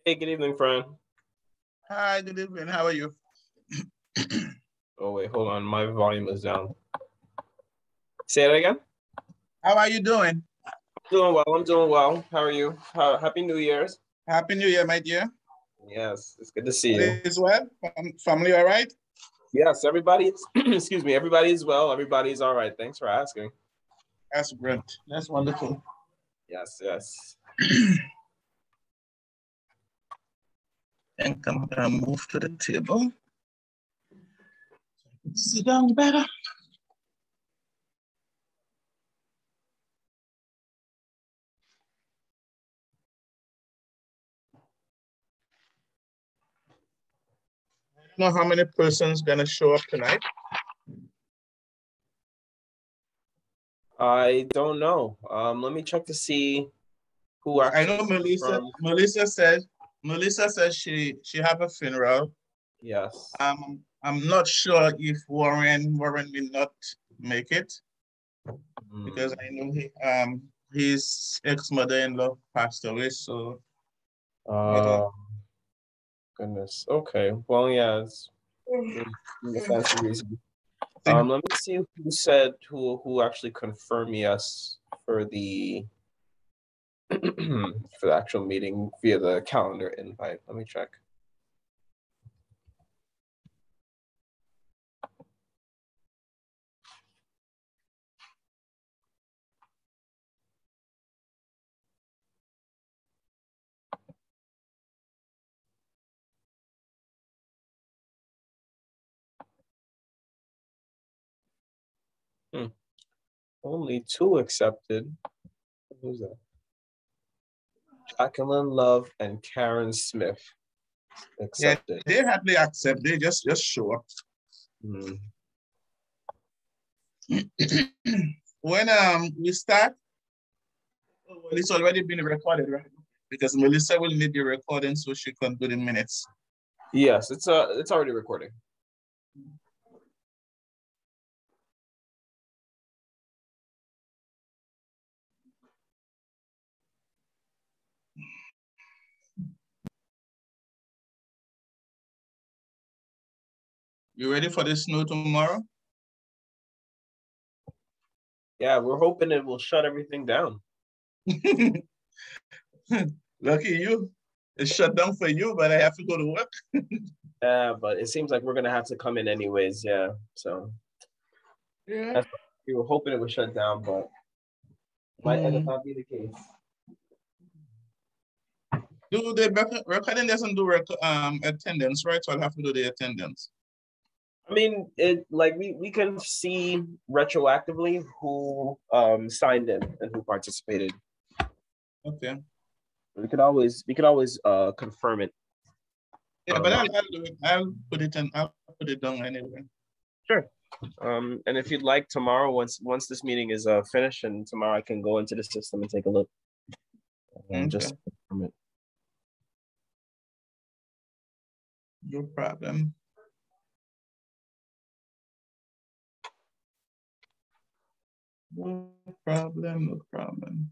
Hey, good evening, friend. Hi, good evening. How are you? Oh, wait, hold on. My volume is down. Say it again. How are you doing? Doing well. I'm doing well. How are you? Happy New Year's. Happy New Year, my dear. Yes, it's good to see All you. is well? Family all right? Yes, everybody's, excuse me, everybody's well. Everybody's all right. Thanks for asking. That's great. That's wonderful. Yes, yes. And I'm gonna move to the table. Sit down better. I don't know how many persons gonna show up tonight. I don't know. Let me check to see who I actually know Melissa. from. Melissa says she have a funeral. Yes. I'm not sure if Warren will not make it because I know his ex-mother-in-law passed away. So I don't. Goodness. Okay. Well, yeah, it's that's the reason. think. Let me see who said who actually confirmed yes for the for the actual meeting via the calendar invite. Let me check. Only 2 accepted. Who's that? Jacqueline Love and Karen Smith accepted. Yeah, they hardly accept. They just show up. When we start, well, it's already been recorded, right? Because Melissa will need the recording so she can do the minutes. Yes, it's already recording. You ready for the snow tomorrow? Yeah, we're hoping it will shut everything down. Lucky you. It's shut down for you, but I have to go to work. Yeah, but it seems like we're gonna have to come in anyways. Yeah, so yeah, we were hoping it would shut down, but it might end up not be the case. Do the recording doesn't do attendance, right? So I'll have to do the attendance. I mean, it like we can see retroactively who signed in and who participated. Okay. We could always confirm it. Yeah, but I'll do it. I'll put it down anyway. Sure. And if you'd like tomorrow, once this meeting is finished, and tomorrow I can go into the system and take a look and just confirm it. No problem. No problem, no problem.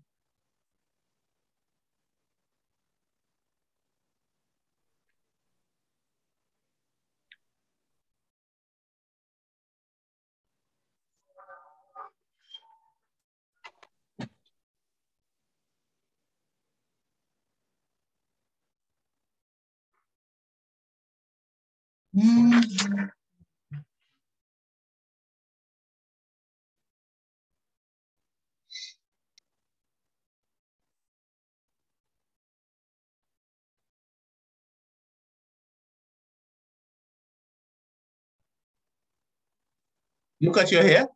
You cut your hair?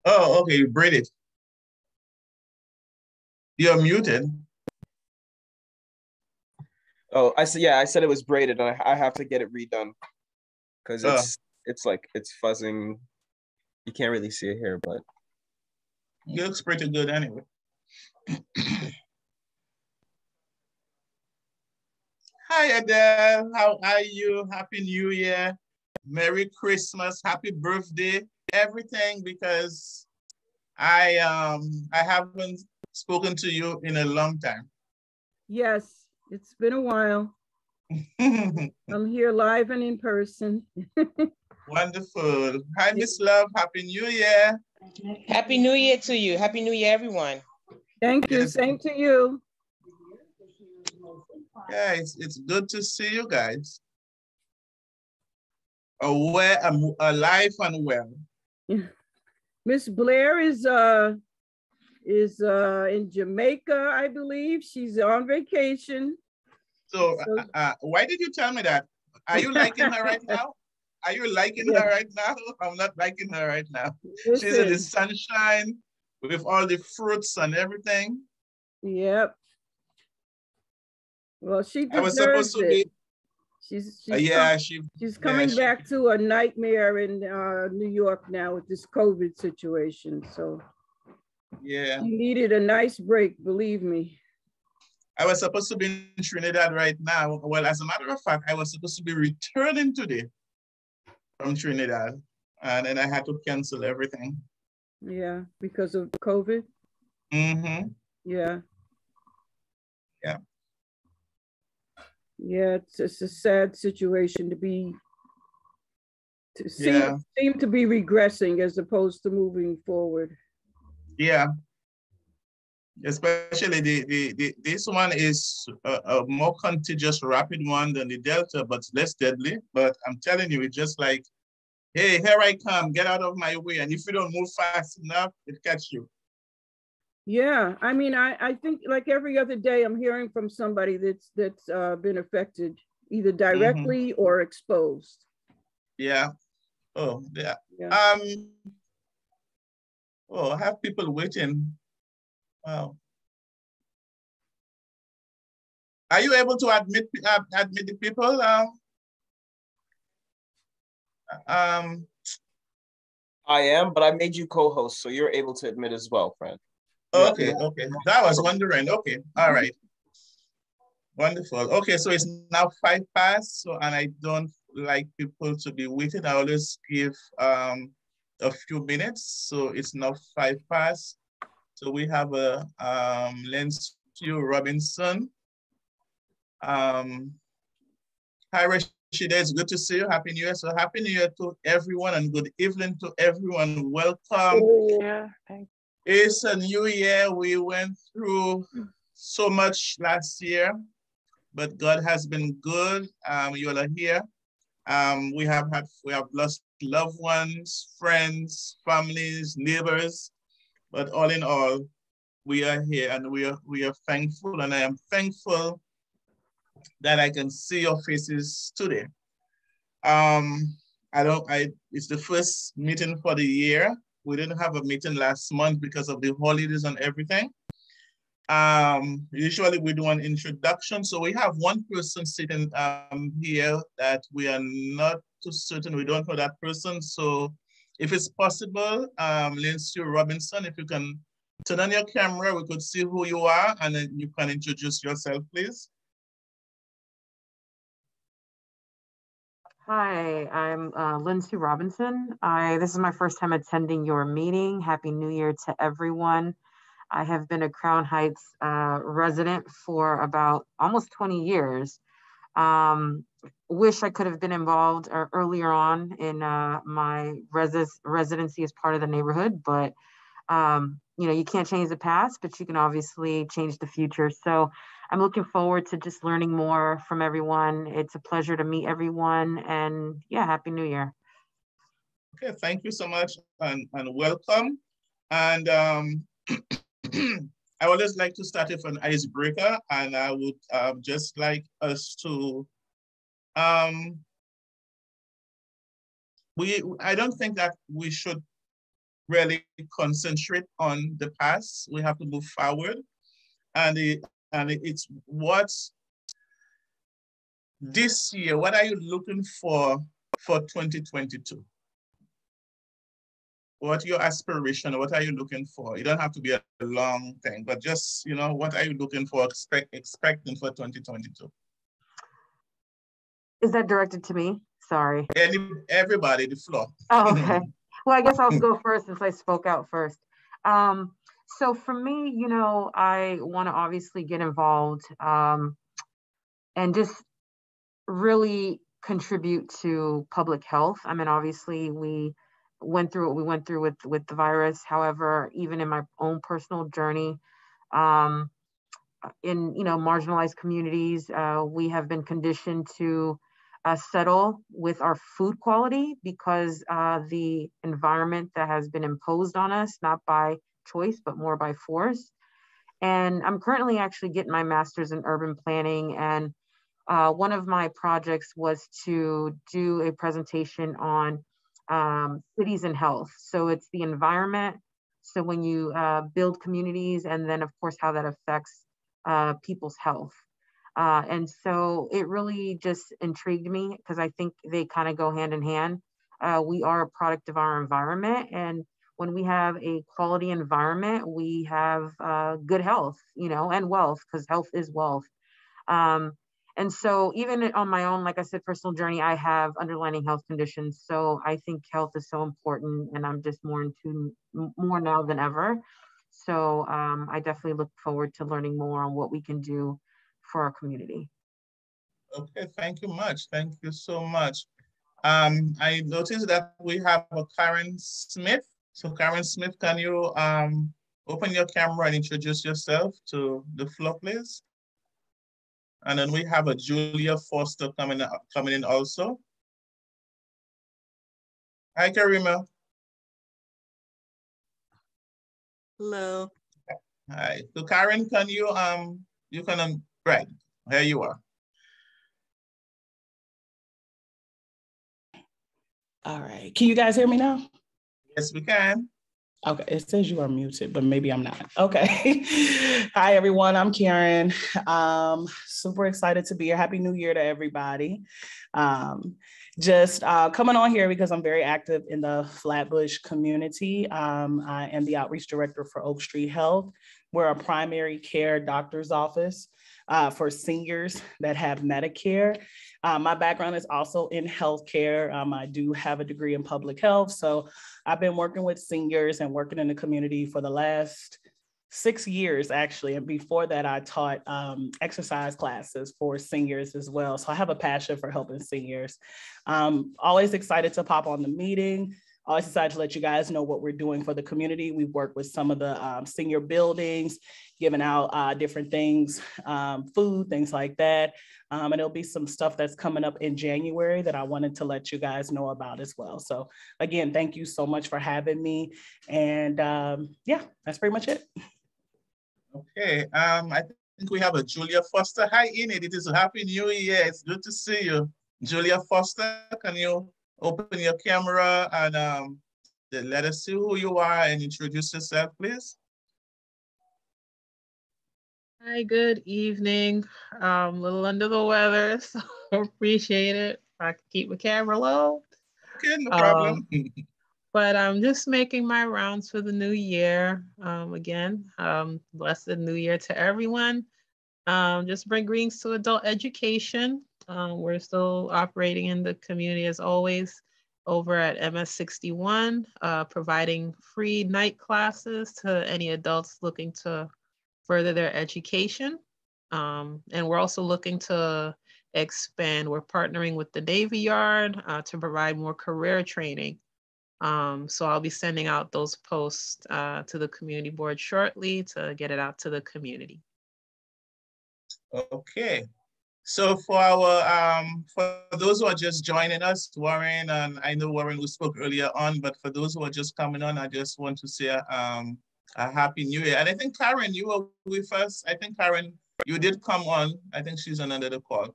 Oh, okay, you braid it. You're muted. Oh, I said it was braided, and I have to get it redone because it's fuzzing. You can't really see it here, but it looks pretty good anyway. Hi Adele, how are you? Happy New Year, Merry Christmas, Happy Birthday, everything, because I haven't spoken to you in a long time. Yes, it's been a while. I'm here live and in person. Wonderful. Hi, Miss Love. Happy New Year. Happy New Year to you. Happy New Year, everyone. Thank you. Same to you. Yeah, it's good to see you guys. Aware, alive and well. Miss Blair is in Jamaica, I believe. She's on vacation. So why did you tell me that? Are you liking her right now? Are you liking her right now? I'm not liking her right now. Listen. She's in the sunshine with all the fruits and everything. Yep. Well, she deserves I was supposed to be. She's coming back to a nightmare in New York now with this COVID situation. So yeah, she needed a nice break, believe me. I was supposed to be in Trinidad right now. Well, as a matter of fact, I was supposed to be returning today from Trinidad, and then I had to cancel everything. Yeah, because of COVID? Mm-hmm. Yeah. Yeah. Yeah, it's a sad situation to seem to be regressing as opposed to moving forward. Yeah. Especially this one is a more contagious, rapid one than the Delta, but less deadly. But I'm telling you, it's just like, hey, here I come, get out of my way. And if you don't move fast enough, it catch you. Yeah, I mean, I think like every other day, I'm hearing from somebody that's been affected, either directly or exposed. Yeah. Oh, yeah. Oh, I have people waiting. Wow. Are you able to admit the people? I am, but I made you co-host, so you're able to admit as well, friend. Okay, okay. That was wondering. Okay, all right. Wonderful. Okay, so it's now 5 past, so and I don't like people to be waiting. I always give a few minutes, so it's now 5 past. So we have a Lenstu Robinson. Hi, Rashida, it's good to see you. Happy New Year. So happy New Year to everyone and good evening to everyone. Welcome. Yeah, thanks. It's a new year. We went through so much last year, but God has been good. You all are here. We have lost loved ones, friends, families, neighbors, but all in all, we are here and we are thankful, and I am thankful that I can see your faces today. It's the first meeting for the year. We didn't have a meeting last month because of the holidays and everything. Usually we do an introduction. So we have one person sitting here that we are not too certain, we don't know that person. So if it's possible, Lenstu Robinson, if you can turn on your camera, we could see who you are and then you can introduce yourself, please. Hi, I'm Lenstu Robinson. This is my first time attending your meeting. Happy New Year to everyone. I have been a Crown Heights resident for about almost 20 years. Wish I could have been involved earlier on in my residency as part of the neighborhood, but you know, you can't change the past, but you can obviously change the future. So I'm looking forward to just learning more from everyone. It's a pleasure to meet everyone, and yeah, Happy New Year. Okay, thank you so much and welcome. And I always like to start with an icebreaker, and I would just like us to, I don't think that we should really concentrate on the past. We have to move forward. And it's what's this year, what are you looking for 2022? What your aspiration? What are you looking for? You don't have to be a long thing, but just, you know, what are you looking for, expecting for 2022? Is that directed to me? Sorry. Everybody, the floor. Oh, okay. Well, I guess I'll go first since I spoke out first. So for me, you know, I want to obviously get involved and just really contribute to public health. I mean, obviously we went through what we went through with the virus. However, even in my own personal journey, um, in, you know, marginalized communities, we have been conditioned to settle with our food quality because the environment that has been imposed on us, not by choice, but more by force. And I'm currently actually getting my master's in urban planning. And one of my projects was to do a presentation on cities and health. So it's the environment. So when you build communities, and then of course how that affects people's health. And so it really just intrigued me because I think they kind of go hand in hand. We are a product of our environment, and when we have a quality environment, we have good health, you know, and wealth, because health is wealth. Um, and so even on my own, like I said, personal journey, I have underlying health conditions. So I think health is so important, and I'm just more in tune, more now than ever. So I definitely look forward to learning more on what we can do for our community. Okay, thank you much. Thank you so much. I noticed that we have a Karen Smith. So Karen Smith, can you open your camera and introduce yourself to the floor, please? And then we have a Julia Foster coming in also. Hi, Karima. Hello. Hi. So Karen, can you right, here you are. All right. Can you guys hear me now? Yes, we can. Okay, it says you are muted, but maybe I'm not. Okay. Hi, everyone. I'm Karen. Super excited to be here. Happy New Year to everybody. Just coming on here because I'm very active in the Flatbush community. I am the outreach director for Oak Street Health. We're a primary care doctor's office for seniors that have Medicare. My background is also in healthcare. I do have a degree in public health. So I've been working with seniors and working in the community for the last 6 years, actually. And before that, I taught exercise classes for seniors as well. So I have a passion for helping seniors. Always excited to pop on the meeting. Always excited to let you guys know what we're doing for the community. We've worked with some of the senior buildings, giving out different things, food, things like that. And there'll be some stuff that's coming up in January that I wanted to let you guys know about as well. So again, thank you so much for having me. And yeah, that's pretty much it. Okay, I think we have a Julia Foster. Hi, Enid. It is a Happy New Year. It's good to see you. Julia Foster, can you open your camera and let us see who you are and introduce yourself, please? Hi, good evening. A little under the weather, so appreciate it. I can keep my camera low. Okay, no problem. But I'm just making my rounds for the new year. Again, blessed new year to everyone. Just bring greetings to adult education. We're still operating in the community as always over at MS61, providing free night classes to any adults looking to further their education. And we're also looking to expand. We're partnering with the Navy Yard to provide more career training. So I'll be sending out those posts to the community board shortly to get it out to the community. Okay. So for our for those who are just joining us, Warren, and I know Warren we spoke earlier on, but for those who are just coming on, I just want to say a Happy New Year. And I think Karen, you were with us. I think Karen, you did come on. I think she's on another call.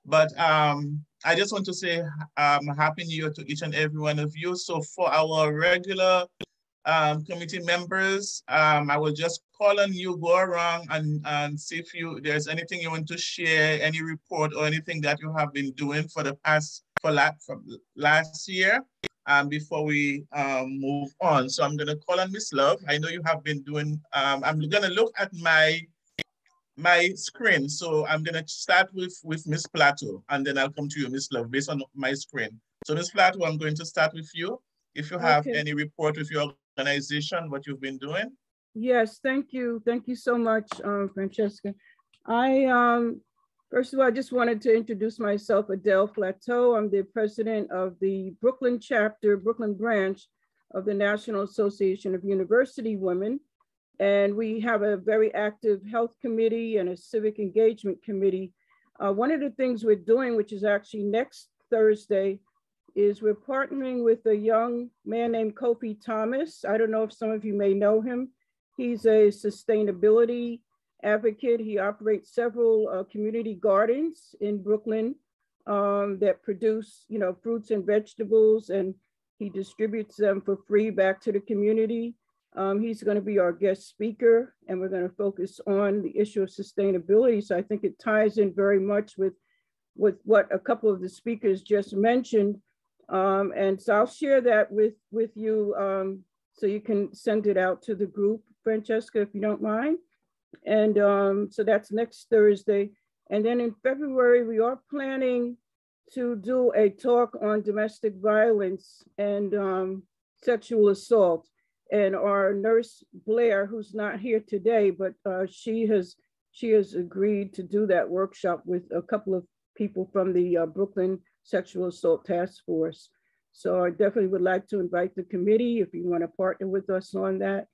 But I just want to say Happy New Year to each and every one of you. So for our regular committee members, I will just call on you, go around and see if there's anything you want to share, any report or anything that you have been doing for the past, from last year, before we move on. So I'm gonna call on Miss Love. I know you have been doing, I'm gonna look at my screen. So I'm gonna start with Miss Plateau, and then I'll come to you, Miss Love, based on my screen. So Miss Plateau, I'm going to start with you. If you have any report with your organization, what you've been doing. Yes, thank you. Thank you so much, Francesca. First of all, I just wanted to introduce myself, Adele Flateau. I'm the president of the Brooklyn chapter, Brooklyn branch of the National Association of University Women. And we have a very active health committee and a civic engagement committee. One of the things we're doing, which is actually next Thursday, is we're partnering with a young man named Kofi Thomas. I don't know if some of you may know him. He's a sustainability advocate. He operates several community gardens in Brooklyn that produce, fruits and vegetables, and he distributes them for free back to the community. He's going to be our guest speaker, and we're going to focus on the issue of sustainability. So I think it ties in very much with what a couple of the speakers just mentioned. And so I'll share that with you so you can send it out to the group, Francesca, if you don't mind. And so that's next Thursday. And then in February, we are planning to do a talk on domestic violence and sexual assault. And our nurse, Blair, who's not here today, but she has agreed to do that workshop with a couple of people from the Brooklyn Sexual Assault Task Force. So I definitely would like to invite the committee if you want to partner with us on that.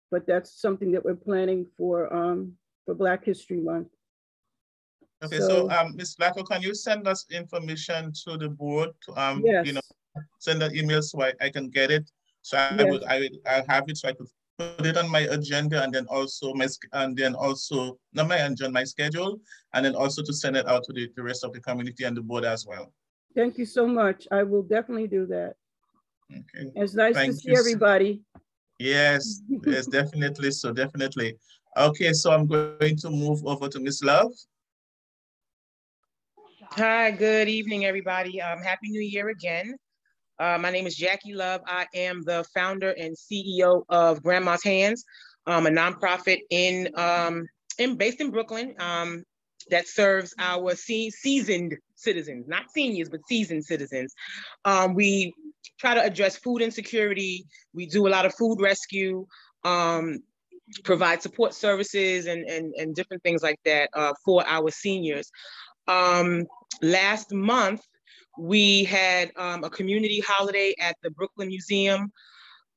But that's something that we're planning for Black History Month. Okay, so Ms. Blacko, can you send us information to the board to yes. Send an email so I can get it. So I'll have it so I could put it on my agenda, and then also my schedule, and then also to send it out to the rest of the community and the board as well. Thank you so much. I will definitely do that. Okay. It's nice to see everybody. Yes, yes, definitely. So definitely. Okay, so I'm going to move over to Ms. Love. Hi, good evening, everybody. Happy New Year again. My name is Jackie Love. I am the founder and CEO of Grandma's Hands, a nonprofit based in Brooklyn that serves our seasoned citizens, not seniors, but seasoned citizens. We try to address food insecurity. We do a lot of food rescue, provide support services and different things like that for our seniors. Last month, we had a community holiday at the Brooklyn Museum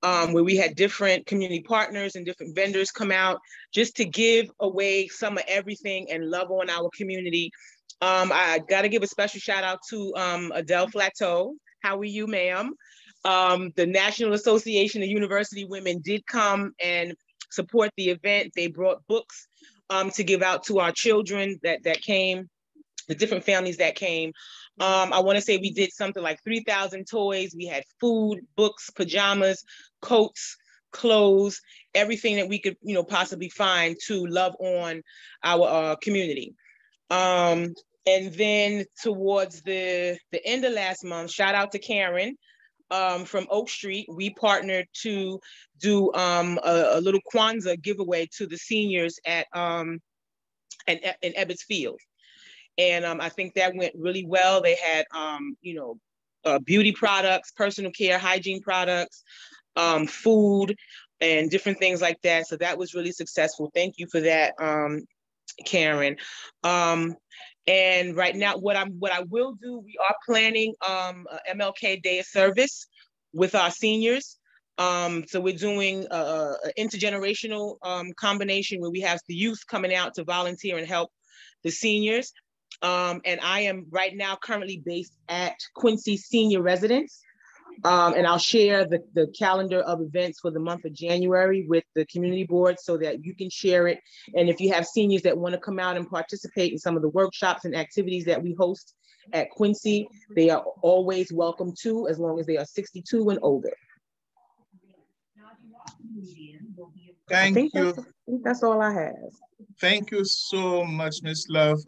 where we had different community partners and different vendors come out just to give away some of everything and love on our community. I got to give a special shout out to Adele Flateau. How are you, ma'am? The National Association of University Women did come and support the event. They brought books to give out to our children that came, the different families that came. I want to say we did something like 3,000 toys. We had food, books, pajamas, coats, clothes, everything that we could, possibly find to love on our community. And then towards the end of last month, shout out to Karen from Oak Street. We partnered to do a little Kwanzaa giveaway to the seniors in Ebbets Field. And I think that went really well. They had, beauty products, personal care, hygiene products, food, and different things like that. So that was really successful. Thank you for that, Karen. And right now, what I will do, we are planning MLK Day of Service with our seniors. So we're doing an intergenerational combination where we have the youth coming out to volunteer and help the seniors. And I am right now currently based at Quincy Senior Residence. And I'll share the calendar of events for the month of January with the community board so that you can share it. And if you have seniors that want to come out and participate in some of the workshops and activities that we host at Quincy, they are always welcome to, as long as they are 62 and older. Thank you. I think that's all I have. Thank you so much, Ms. Love.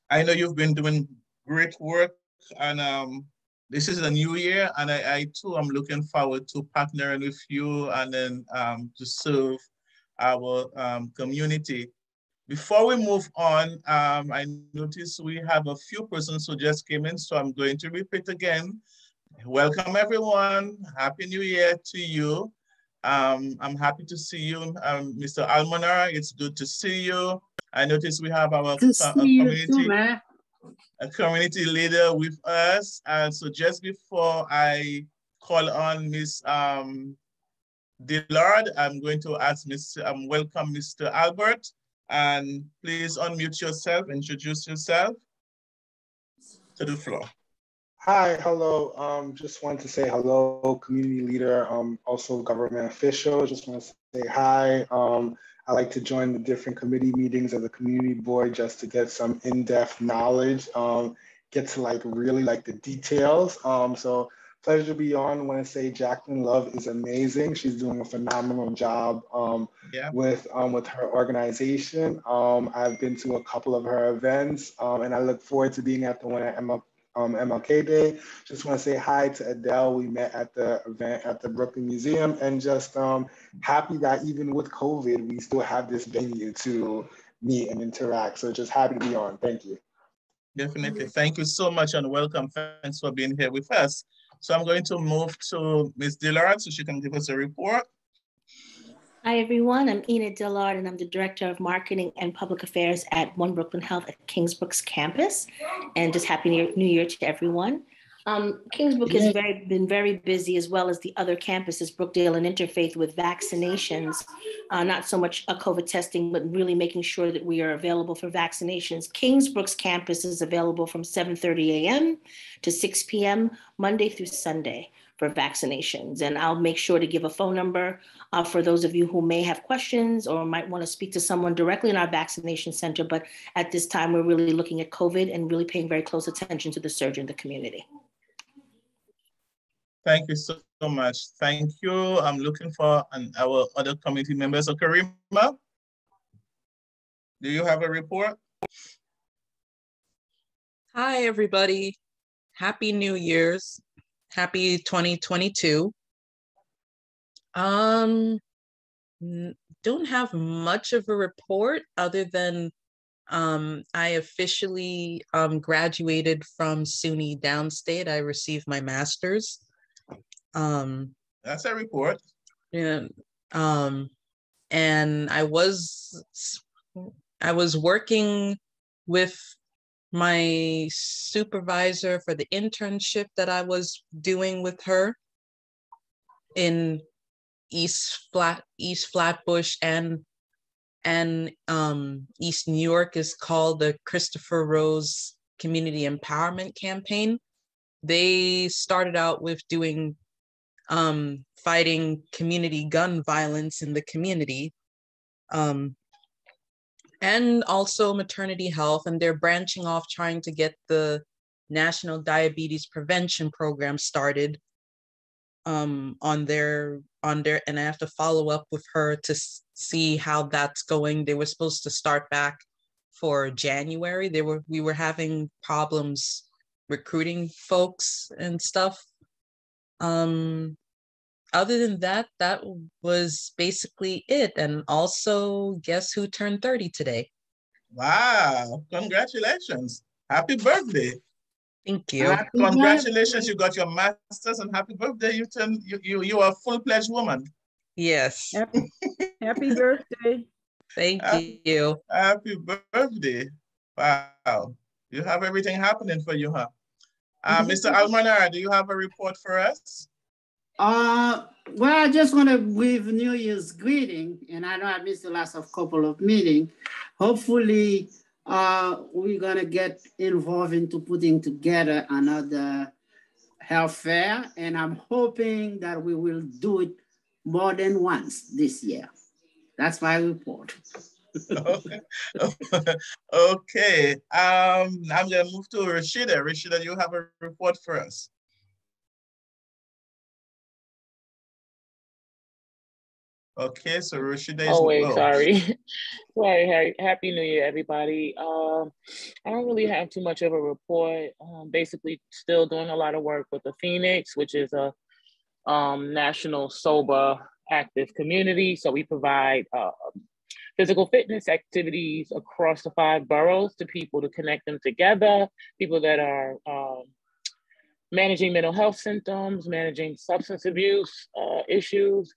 I know you've been doing great work, and this is a new year, and I too am looking forward to partnering with you and then to serve our community. Before we move on, I noticed we have a few persons who just came in, so I'm going to repeat again. Welcome everyone, Happy New Year to you. I'm happy to see you, Mr. Almonar. It's good to see you. I noticed we have our community leader with us. So just before I call on Miss Dillard, I'm going to ask welcome Mr. Albert, and please unmute yourself, introduce yourself to the floor. Hi, hello. Just wanted to say hello, community leader, also government official. Just want to say hi. I like to join the different committee meetings of the community board just to get some in-depth knowledge, get to really the details. So pleasure to be on. I want to say Jacqueline Love is amazing. She's doing a phenomenal job with her organization. I've been to a couple of her events, and I look forward to being at the one at MLK Day. Just want to say hi to Adele. We met at the event at the Brooklyn Museum, and just happy that even with COVID, we still have this venue to meet and interact. So just happy to be on. Thank you. Definitely. Thank you so much and welcome. Thanks for being here with us. So I'm going to move to Ms. Dillard so she can give us a report. Hi, everyone. I'm Enid Dillard, and I'm the Director of Marketing and Public Affairs at One Brooklyn Health at Kingsbrook's campus. And just Happy New Year to everyone. Kingsbrook has been very busy, as well as the other campuses, Brookdale and Interfaith, with vaccinations. Not so much COVID testing, but really making sure that we are available for vaccinations. Kingsbrook's campus is available from 7:30 a.m. to 6 p.m. Monday through Sunday for vaccinations. And I'll make sure to give a phone number for those of you who may have questions or might want to speak to someone directly in our vaccination center. But at this time, we're really looking at COVID and really paying very close attention to the surge in the community. Thank you so much. Thank you. I'm looking for our other committee members. So Karima, do you have a report? Hi, everybody. Happy New Year's. Happy 2022. Don't have much of a report other than I officially graduated from SUNY Downstate. I received my master's. That's a report. Yeah. And I was working with my supervisor for the internship that I was doing with her in East Flatbush and East New York is called the Christopher Rose Community Empowerment Campaign. They started out with doing fighting community gun violence in the community, and also maternity health, and they're branching off trying to get the National Diabetes Prevention Program started on their, and I have to follow up with her to see how that's going. They were supposed to start back for January. We were having problems recruiting folks and stuff. Other than that, that was basically it. And also, guess who turned 30 today? Wow, congratulations. Happy birthday. Thank you. Congratulations, you got your master's, and happy birthday. You are a full-fledged woman. Yes. Happy birthday. Thank you. Happy birthday. Wow. You have everything happening for you, huh? Mr. Almanar, do you have a report for us? Well, I just want to give New Year's greeting, and I know I missed the last couple of meetings. Hopefully, we're gonna get involved into putting together another health fair, and I'm hoping that we will do it more than once this year. That's my report. Okay. Okay. I'm gonna move to Rashida. Rashida, you have a report for us. Okay, so Rashida is— Oh wait, sorry. Sorry, Happy New Year, everybody. I don't really have too much of a report. Basically still doing a lot of work with the Phoenix, which is a national sober active community. So we provide physical fitness activities across the 5 boroughs to people to connect them together, people that are managing mental health symptoms, managing substance abuse issues.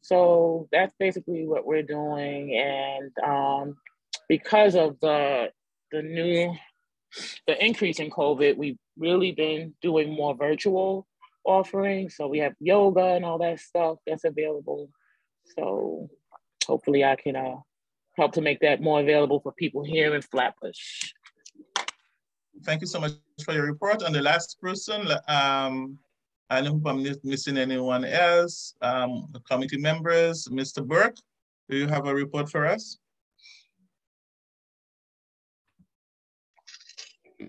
So that's basically what we're doing. And because of the increase in COVID, we've really been doing more virtual offerings. So we have yoga and all that stuff that's available. So hopefully I can help to make that more available for people here in Flatbush. Thank you so much for your report. And the last person, I don't hope I'm missing anyone else. The committee members, Mr. Burke, do you have a report for us?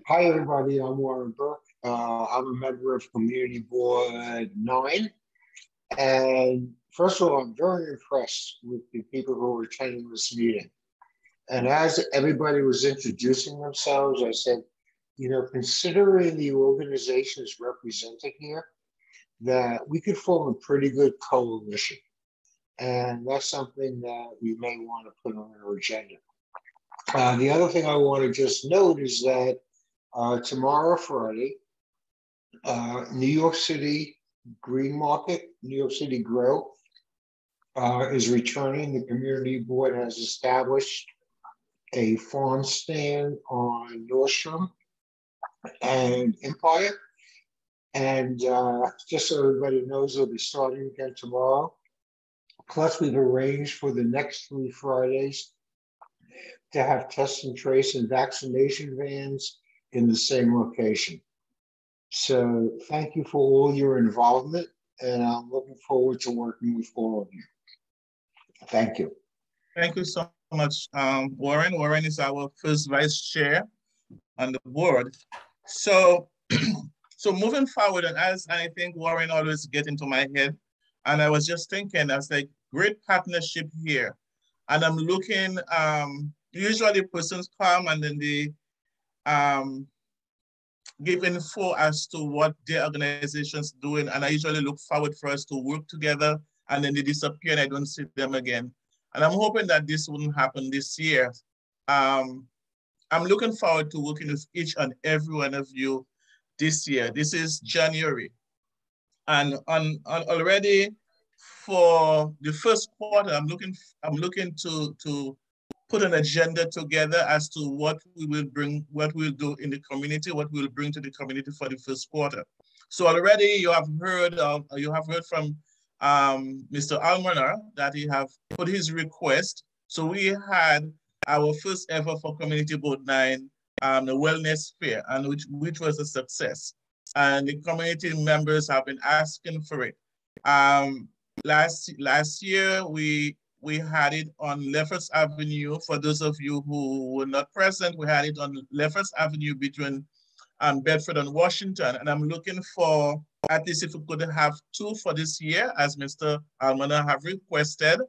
Hi, everybody. I'm Warren Burke. I'm a member of Community Board 9. And first of all, I'm very impressed with the people who are attending this meeting. And as everybody was introducing themselves, I said, you know, considering the organizations represented here, that we could form a pretty good coalition. And that's something that we may want to put on our agenda. The other thing I want to just note is that tomorrow, Friday, New York City Green Market, New York City Grow, is returning. The community board has established a farm stand on Nordstrom and Empire. And just so everybody knows, they'll be starting again tomorrow. Plus, we've arranged for the next 3 Fridays to have test and trace and vaccination vans in the same location. So thank you for all your involvement, and I'm looking forward to working with all of you. Thank you. Thank you so much, Warren. Warren is our first vice chair on the board. So, so moving forward, and as I think Warren always gets into my head, and I was just thinking, I was like, great partnership here. And I'm looking, usually persons come and then they give info as to what their organization's doing. And I usually look forward for us to work together, and then they disappear and I don't see them again. And I'm hoping that this wouldn't happen this year. I'm looking forward to working with each and every one of you this year. This is January. And already for the first quarter, I'm looking to put an agenda together as to what we will bring, what we'll do in the community, what we'll bring to the community for the first quarter. So already you have heard from Mr. Almoner that he have put his request. So we had our first ever for Community Board 9, the wellness fair, and which was a success. And the community members have been asking for it. Last year, we had it on Lefferts Avenue. For those of you who were not present, we had it on Lefferts Avenue between Bedford and Washington. And I'm looking for, at least if we could have 2 for this year, as Mr. Almana have requested,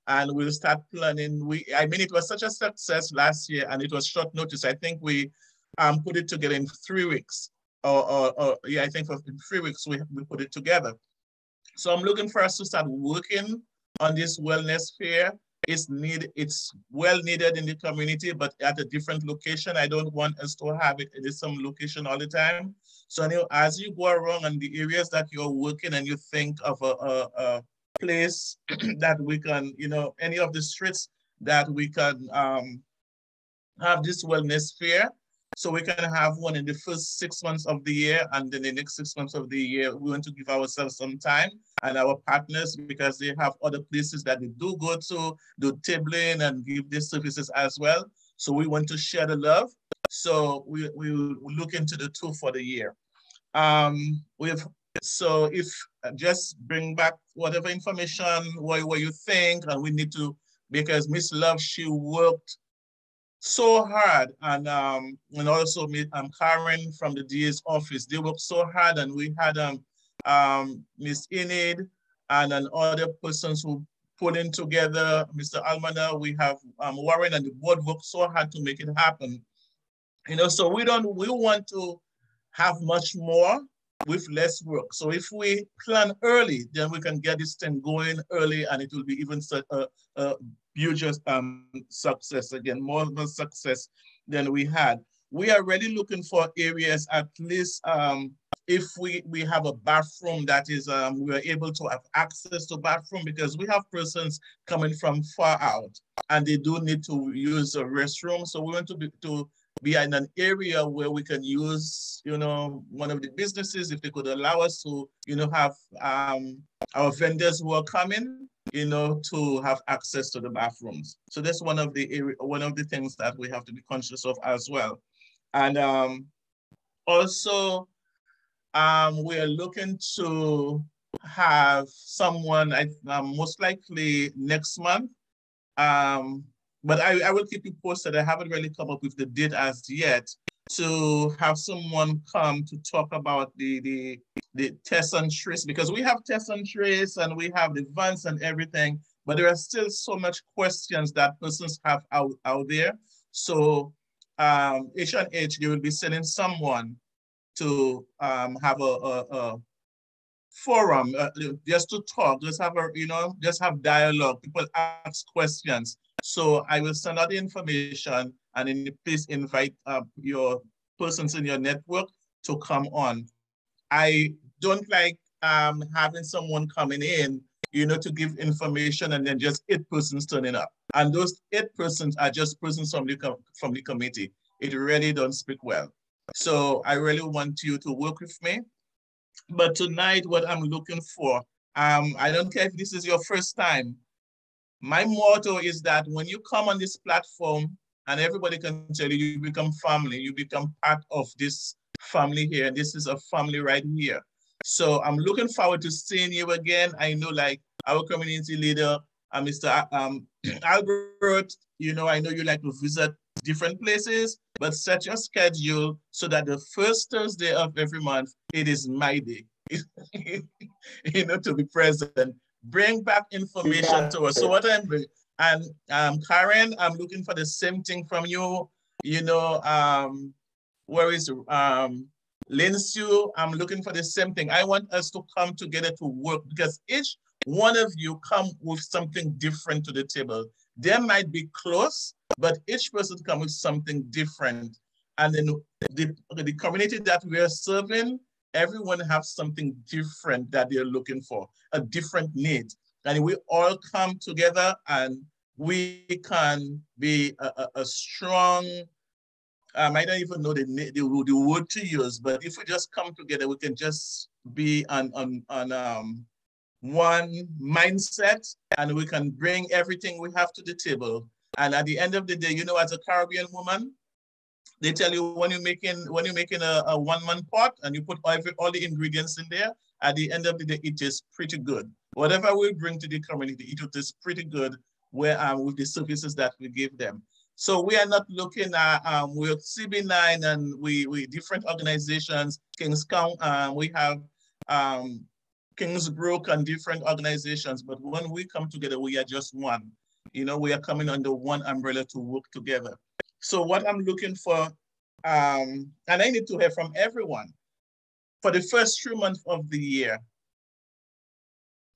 and we'll start planning. I mean, it was such a success last year and it was short notice. I think we put it together in 3 weeks. Yeah, I think in 3 weeks we put it together. So I'm looking for us to start working on this wellness fair. It's well needed in the community, but at a different location. I don't want us to have it in some location all the time. So as you go around in the areas that you're working and you think of a place that we can, any of the streets that we can have this wellness fair. So we can have one in the first 6 months of the year, and then the next 6 months of the year, we want to give ourselves some time and our partners, because they have other places that they do go to, do tabling and give these services as well. So we want to share the love. So we will look into the 2 for the year. So if just bring back whatever information, what you think, and we need to, because Miss Love, she worked so hard, and also Karen from the DA's office, they worked so hard, and we had Miss Enid and other persons who put in together, Mr. Almana, we have Warren, and the board worked so hard to make it happen. So we want to have much more with less work. So if we plan early, then we can get this thing going early, and it will be even such a huge success, again, more success than we had. we are really looking for areas, at least if we have a bathroom that is, we are able to have access to bathroom, because we have persons coming from far out and they do need to use a restroom. So we want to be in an area where we can use, one of the businesses, if they could allow us to, have our vendors who are coming, to have access to the bathrooms. So that's one of the things that we have to be conscious of as well. And also, we are looking to have someone, most likely next month, but I will keep you posted. I haven't really come up with the date as yet, to have someone come to talk about the test and trace, because we have test and trace and we have the vans and everything, but there are still so much questions that persons have out there. So H&H, they will be sending someone to have a forum, just to talk, just have dialogue. People ask questions. So I will send out the information, and then please invite your persons in your network to come on. I don't like having someone coming in, to give information and then just 8 persons turning up. And those 8 persons are just persons from the committee. It really don't speak well. So I really want you to work with me. But tonight, what I'm looking for, I don't care if this is your first time. My motto is that when you come on this platform, and everybody can tell you, you become family, you become part of this family here. And this is a family right here. So I'm looking forward to seeing you again. I know, like, our community leader, Mr. Albert, I know you like to visit different places, but set your schedule so that the first Thursday of every month, it is my day, to be present. Bring back information to us. So what I'm doing, and Karen, I'm looking for the same thing from you. Where is Lindsay? I'm looking for the same thing. I want us to come together to work, because each one of you come with something different to the table. They might be close, but each person comes with something different. And then the community that we are serving, everyone has something different that they're looking for, a different need. And we all come together and we can be a strong, I don't even know the word to use, but if we just come together, we can just be on one mindset, and we can bring everything we have to the table. And at the end of the day, as a Caribbean woman, they tell you when you're making a one-man pot and you put all the ingredients in there, at the end of the day, it is pretty good. Whatever we bring to the community, it is pretty good with the services that we give them. So we are not looking at, we're CB9 and we different organizations, Kings County, we have Kingsbrook and different organizations, but when we come together, we are just one. We are coming under one umbrella to work together. So what I'm looking for, and I need to hear from everyone, for the first 3 months of the year,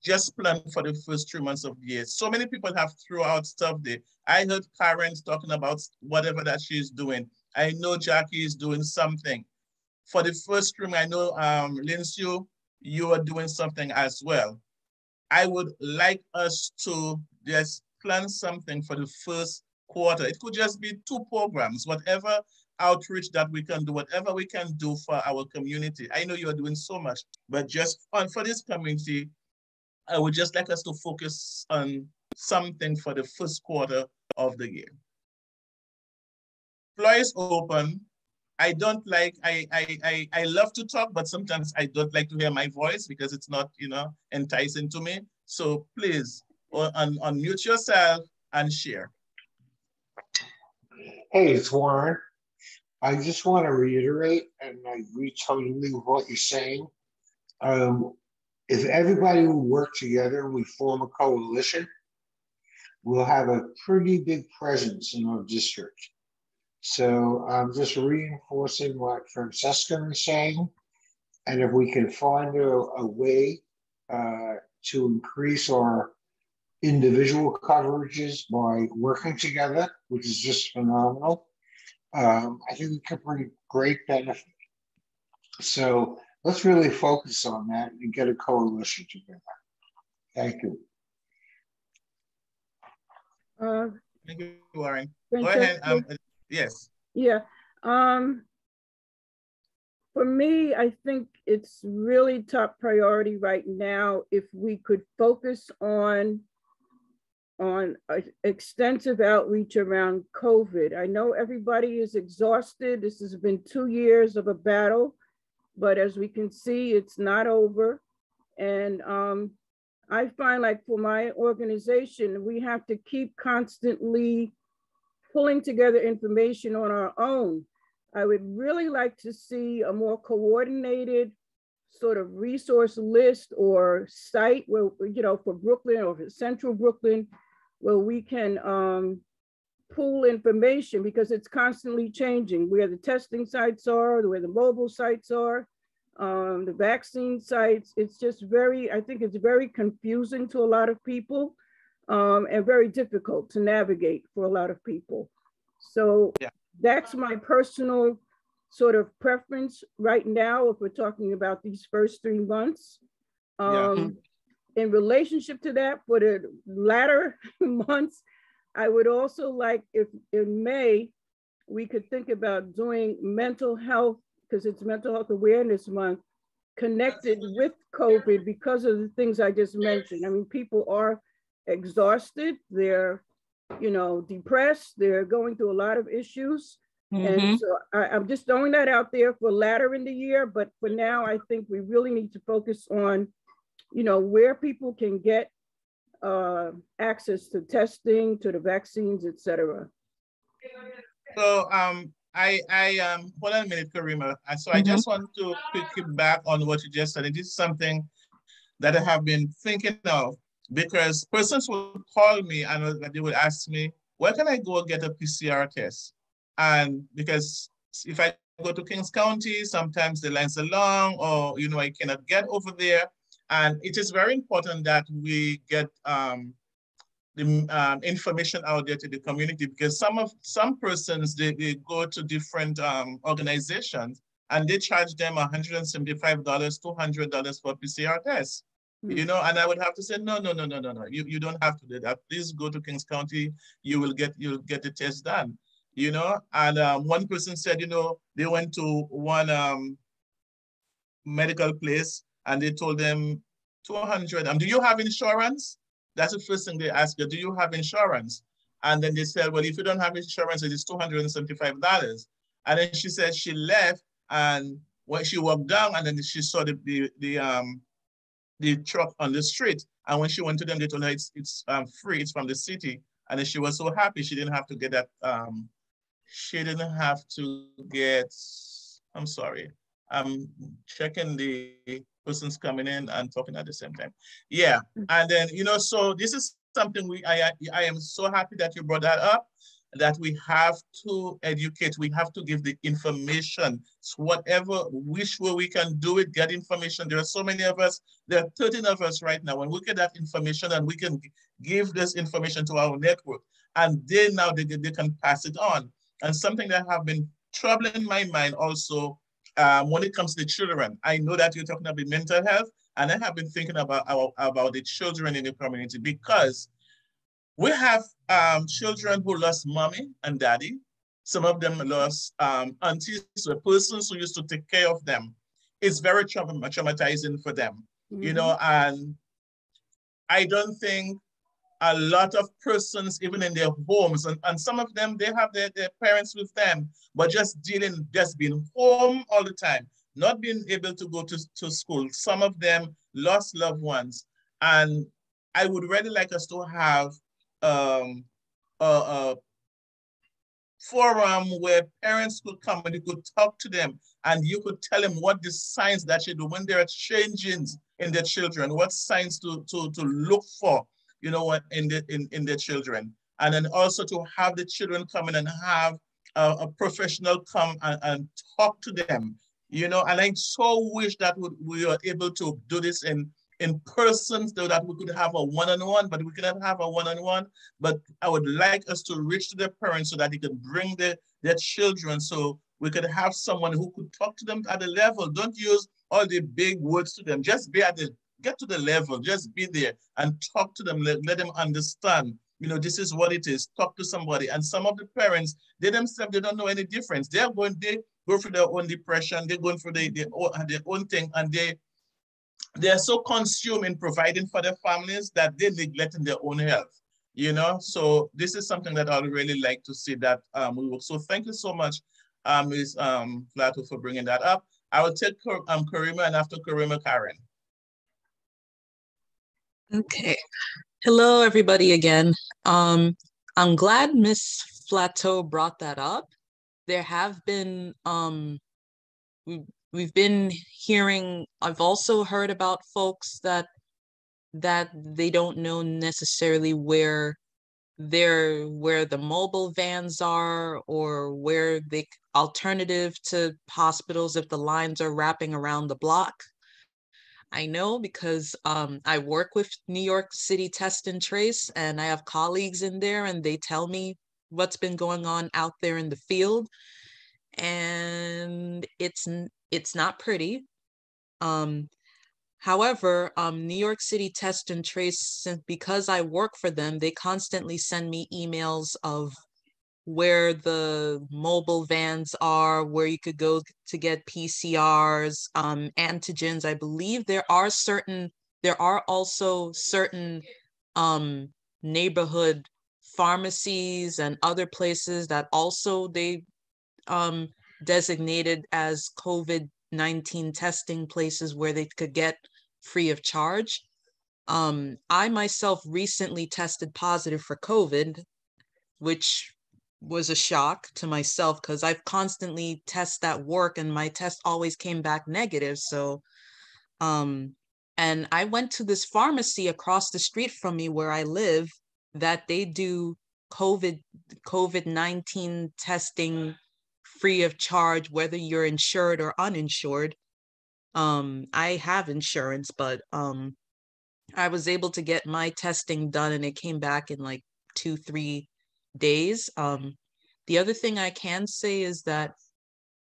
just plan for the first 3 months of the year. So many people have thrown out stuff there. I heard Karen talking about whatever that she's doing. I know Jackie is doing something. For the first 3 months, I know Lindsay, you are doing something as well. I would like us to just plan something for the first quarter. It could just be 2 programs, whatever outreach that we can do, whatever we can do for our community. I know you are doing so much, but just for this community, I would just like us to focus on something for the first quarter of the year. Floor is open. I love to talk, but sometimes I don't like to hear my voice because it's not, enticing to me. So please unmute yourself and share. Hey, it's Warren. I just want to reiterate, and I agree totally with what you're saying. If everybody will work together and we form a coalition, we'll have a pretty big presence in our district. So I'm just reinforcing what Francesca was saying. And if we can find a way to increase our individual coverages by working together, which is just phenomenal, I think it could bring great benefit. So let's really focus on that and get a coalition together. Thank you. Thank you, Warren. Francesca? Go ahead. Yes. Yeah. For me, I think it's really top priority right now if we could focus on extensive outreach around COVID. I know everybody is exhausted. This has been 2 years of a battle, but as we can see, it's not over. And I find, like, for my organization, we have to keep constantly pulling together information on our own. I would really like to see a more coordinated sort of resource list or site where, you know, for Brooklyn or for Central Brooklyn, where we can pool information, because it's constantly changing, where the testing sites are, where the mobile sites are, the vaccine sites. It's just very, I think it's very confusing to a lot of people, and very difficult to navigate for a lot of people. So yeah, that's my personal sort of preference right now if we're talking about these first 3 months. In relationship to that, for the latter months, I would also like, if in May, we could think about doing mental health, because it's Mental Health Awareness Month, connected with COVID because of the things I just mentioned. I mean, people are exhausted, they're, you know, depressed, they're going through a lot of issues. And so I'm just throwing that out there for later in the year, but for now, I think we really need to focus on, you know, where people can get access to testing, to the vaccines, et cetera. So I hold on a minute, Karima. So I just want to piggyback on what you just said. It is something that I have been thinking of, because persons would call me and they would ask me, where can I go get a PCR test? And because if I go to Kings County, sometimes the lines are long, or, you know, I cannot get over there. And it is very important that we get the information out there to the community, because some persons, they go to different organizations and they charge them $175, $200 for PCR tests. You know, and I would have to say, no. You don't have to do that. Please go to Kings County. You'll get the test done. You know, and one person said, you know, they went to one medical place and they told them $200. Do you have insurance? That's the first thing they ask you. Do you have insurance? And then they said, well, if you don't have insurance, it is $275. And then she said she left, and when she walked down, and then she saw the truck on the street. And when she went to them, they told her it's free, it's from the city. And then she was so happy she didn't have to get that, I'm sorry. I'm checking the persons coming in and talking at the same time. Yeah, and then, you know, so this is something I am so happy that you brought that up, that we have to educate, we have to give the information. So whatever, which way we can do it, get information. There are so many of us, there are 13 of us right now, and we get that information and we can give this information to our network, and they can pass it on. And something that have been troubling my mind also, when it comes to the children, I know that you're talking about mental health, and I have been thinking about the children in the community, because we have children who lost mommy and daddy. Some of them lost aunties, so persons who used to take care of them. It's very traumatizing for them, you know, and I don't think a lot of persons, even in their homes, and some of them, they have their parents with them, but just being home all the time, not being able to go to school. Some of them lost loved ones. And I would really like us to have a forum where parents could come and you could talk to them, and you could tell them what the signs that you do when there are changes in their children, what signs to look for, you know, in their children. And then also to have the children come in and have a professional come and talk to them, you know. And I so wish that we are able to do this in person, so that we could have a one-on-one, but we cannot have a one-on-one. But I would like us to reach to the parents so that they can bring the their children. So we could have someone who could talk to them at the level. Don't use all the big words to them. Just be at the, get to the level, just be there and talk to them, let them understand, you know, this is what it is. Talk to somebody. And some of the parents, they themselves, they don't know any difference. They go through their own depression, they're going through their own thing, and they're so consumed in providing for their families that they're neglecting their own health, you know? So this is something that I would really like to see that we will. So thank you so much, Ms. Flato, for bringing that up. I will take Karima, and after Karima, Karen. Okay. Hello, everybody again. I'm glad Ms. Flateau brought that up. There have been, we've been hearing, I've also heard about folks that they don't know necessarily where the mobile vans are, or where they alternative to hospitals if the lines are wrapping around the block. I know because I work with New York City Test and Trace, and I have colleagues in there, and they tell me what's been going on out there in the field, and it's not pretty. However, New York City Test and Trace, because I work for them, they constantly send me emails of where the mobile vans are, where you could go to get PCRs, antigens. I believe there are also certain neighborhood pharmacies and other places that also they designated as COVID-19 testing places where they could get free of charge. I myself recently tested positive for COVID, which was a shock to myself because I've constantly tested at work and my test always came back negative. So, and I went to this pharmacy across the street from me where I live that they do COVID-19 testing free of charge, whether you're insured or uninsured. I have insurance, but I was able to get my testing done and it came back in like 2-3 days. The other thing I can say is that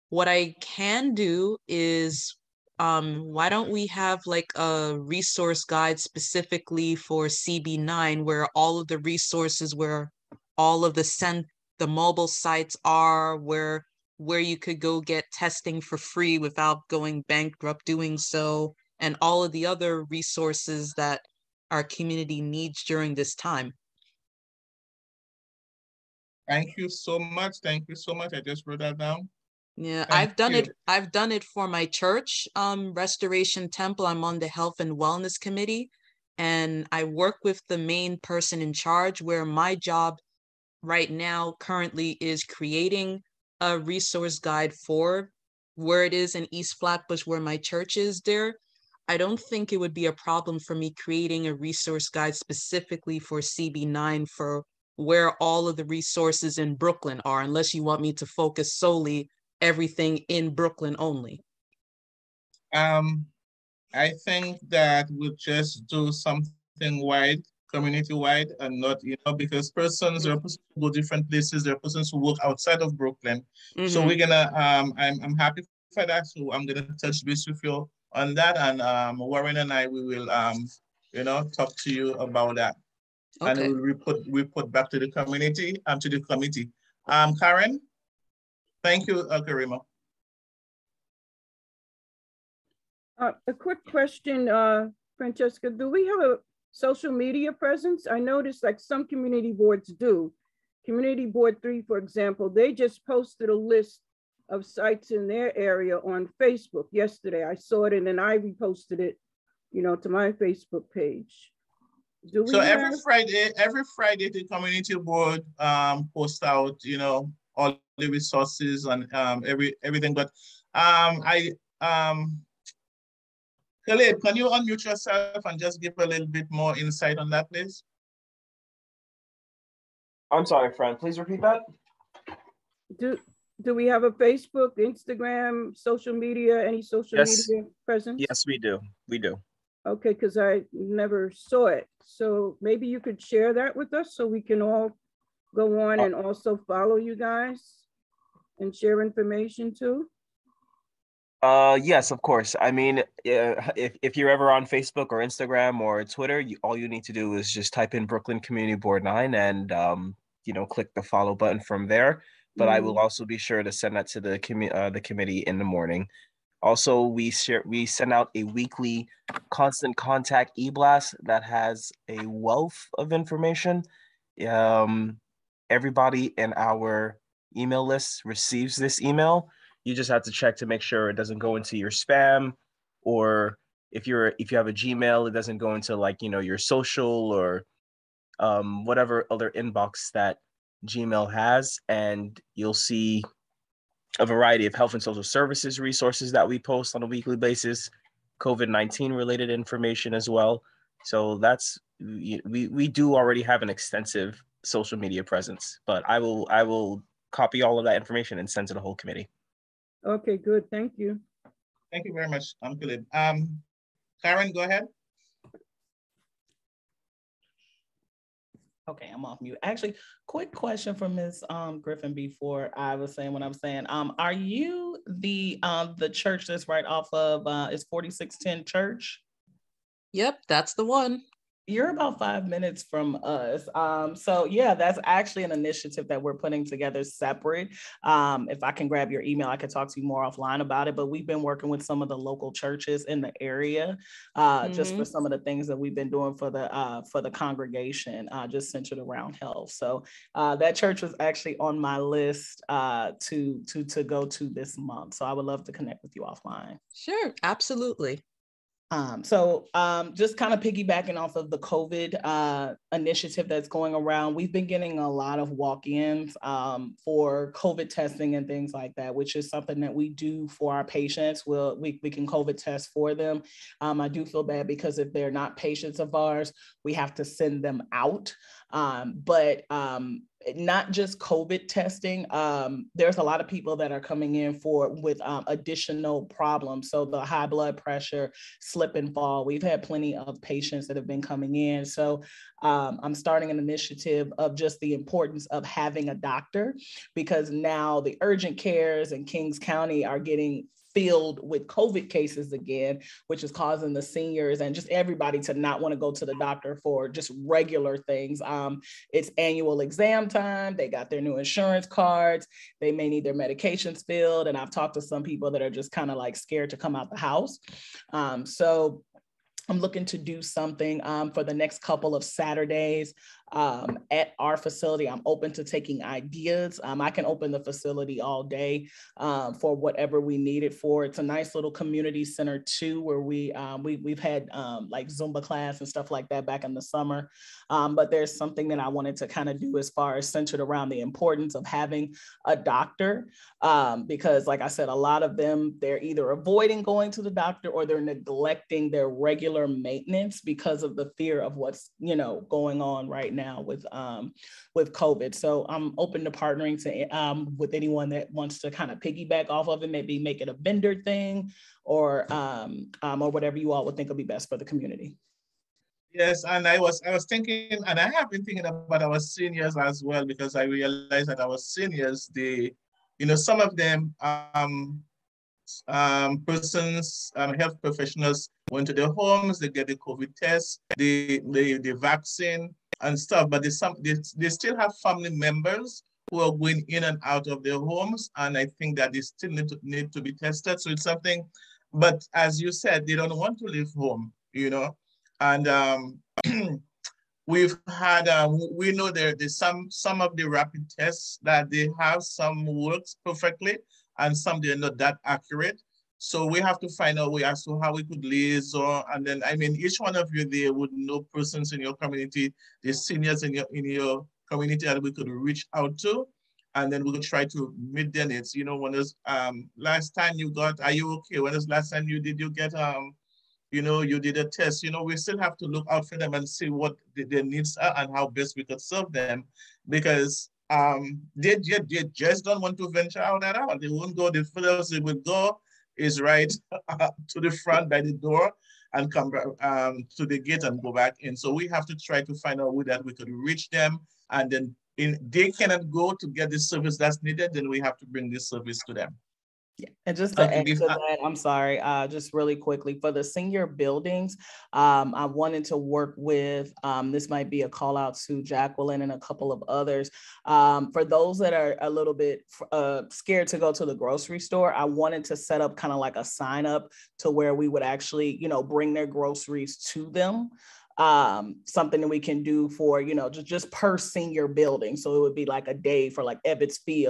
what I can do is, why don't we have like a resource guide specifically for CB9, where all of the resources, where all of the mobile sites are, where you could go get testing for free without going bankrupt doing so, and all of the other resources that our community needs during this time. Thank you so much. Thank you so much. I just wrote that down. Yeah, I've done it for my church, Restoration Temple. I'm on the Health and Wellness Committee, and I work with the main person in charge, where my job right now currently is creating a resource guide for where it is in East Flatbush, where my church is there. I don't think it would be a problem for me creating a resource guide specifically for CB9 for where all of the resources in Brooklyn are, unless you want me to focus solely everything in Brooklyn only. I think that we'll just do something wide, community-wide, and not, you know, because there are persons who go different places, there are persons who work outside of Brooklyn. So we're gonna, I'm happy for that. So I'm gonna touch base with you on that, and Warren and I, we will, you know, talk to you about that. Okay. And we'll report back to the community and to the committee. Karen, thank you, Karima. A quick question, Francesca, do we have a social media presence? I noticed like some community boards do. Community Board 3, for example, they just posted a list of sites in their area on Facebook yesterday. I saw it and then I reposted it, you know, to my Facebook page. Do we every Friday, the community board posts out, you know, all the resources and everything. But Khalid, can you unmute yourself and just give a little bit more insight on that, please? I'm sorry, friend. Please repeat that. Do we have a Facebook, Instagram, social media, any social media presence? Yes, we do. We do. Okay, because I never saw it. So maybe you could share that with us so we can all go on and also follow you guys. and share information too? Yes, of course. I mean, if you're ever on Facebook or Instagram or Twitter, all you need to do is just type in Brooklyn Community Board 9 and click the follow button from there. But I will also be sure to send that to the committee in the morning. Also, we send out a weekly constant contact e-blast that has a wealth of information. Everybody in our email list receives this email. You just have to check to make sure it doesn't go into your spam, or if you have a Gmail, it doesn't go into your social or whatever other inbox that Gmail has, and you'll see a variety of health and social services resources that we post on a weekly basis, COVID-19 related information as well. So we do already have an extensive social media presence, but I will copy all of that information and send to the whole committee. Okay, good. Thank you. Thank you very much, Philip. Karen, go ahead. Okay, I'm off mute. Actually, quick question for Ms. Griffin before I was saying what I'm saying. Are you the church that's right off of is 4610 Church? Yep, that's the one. You're about 5 minutes from us. So yeah, that's actually an initiative that we're putting together separate. If I can grab your email, I could talk to you more offline about it, but we've been working with some of the local churches in the area, just for some of the things that we've been doing for the congregation, just centered around health. So that church was actually on my list to go to this month. So I would love to connect with you offline. Sure, absolutely. Just kind of piggybacking off of the COVID initiative that's going around, we've been getting a lot of walk-ins for COVID testing and things like that, which is something that we do for our patients. We can COVID test for them. I do feel bad because if they're not patients of ours, we have to send them out. But not just COVID testing. There's a lot of people that are coming in with additional problems. So the high blood pressure, slip and fall. We've had plenty of patients that have been coming in. So I'm starting an initiative of just the importance of having a doctor, because now the urgent cares in Kings County are getting filled with COVID cases again, which is causing the seniors and just everybody to not want to go to the doctor for just regular things. It's annual exam time. They got their new insurance cards. They may need their medications filled. And I've talked to some people that are just kind of like scared to come out the house. So I'm looking to do something for the next couple of Saturdays at our facility. I'm open to taking ideas. I can open the facility all day for whatever we need it for. It's a nice little community center too, where we've had like Zumba class and stuff like that back in the summer. But there's something that I wanted to kind of do as far as centered around the importance of having a doctor, because like I said, a lot of them, they're either avoiding going to the doctor or they're neglecting their regular maintenance because of the fear of what's going on right now with COVID. So I'm open to partnering with anyone that wants to kind of piggyback off of it, maybe make it a vendor thing or whatever you all would think would be best for the community. Yes, and I was thinking, and I have been thinking about our seniors as well, because I realized that our seniors, some of them, health professionals went to their homes, they get the COVID test, the vaccine and stuff, but they still have family members who are going in and out of their homes, and I think that they still need to be tested. So it's something, but as you said, they don't want to leave home, and we've had, we know there's some of the rapid tests that they have, some works perfectly, and some they're not that accurate. So we have to find out way as to how we could liaison. And then, I mean, each one of you there would know persons in your community, the seniors in your community that we could reach out to. And then we could try to meet their needs. When was last time you got, are you okay? When was last time you get, you did a test, we still have to look out for them and see what their needs are and how best we could serve them, because they just don't want to venture out at all. They won't go. The furthest they will go is right to the front by the door and come back to the gate and go back in. So we have to try to find a way that we could reach them and then they cannot go to get the service that's needed, then we have to bring this service to them. Yeah. And just to add to that, I'm sorry, just really quickly for the senior buildings, I wanted to work with, this might be a call out to Jacqueline and a couple of others. For those that are a little bit scared to go to the grocery store, I wanted to set up kind of like a sign up to where we would actually, you know, bring their groceries to them. Something that we can do for, you know, just per senior building. So it would be like a day for like Ebbets Field.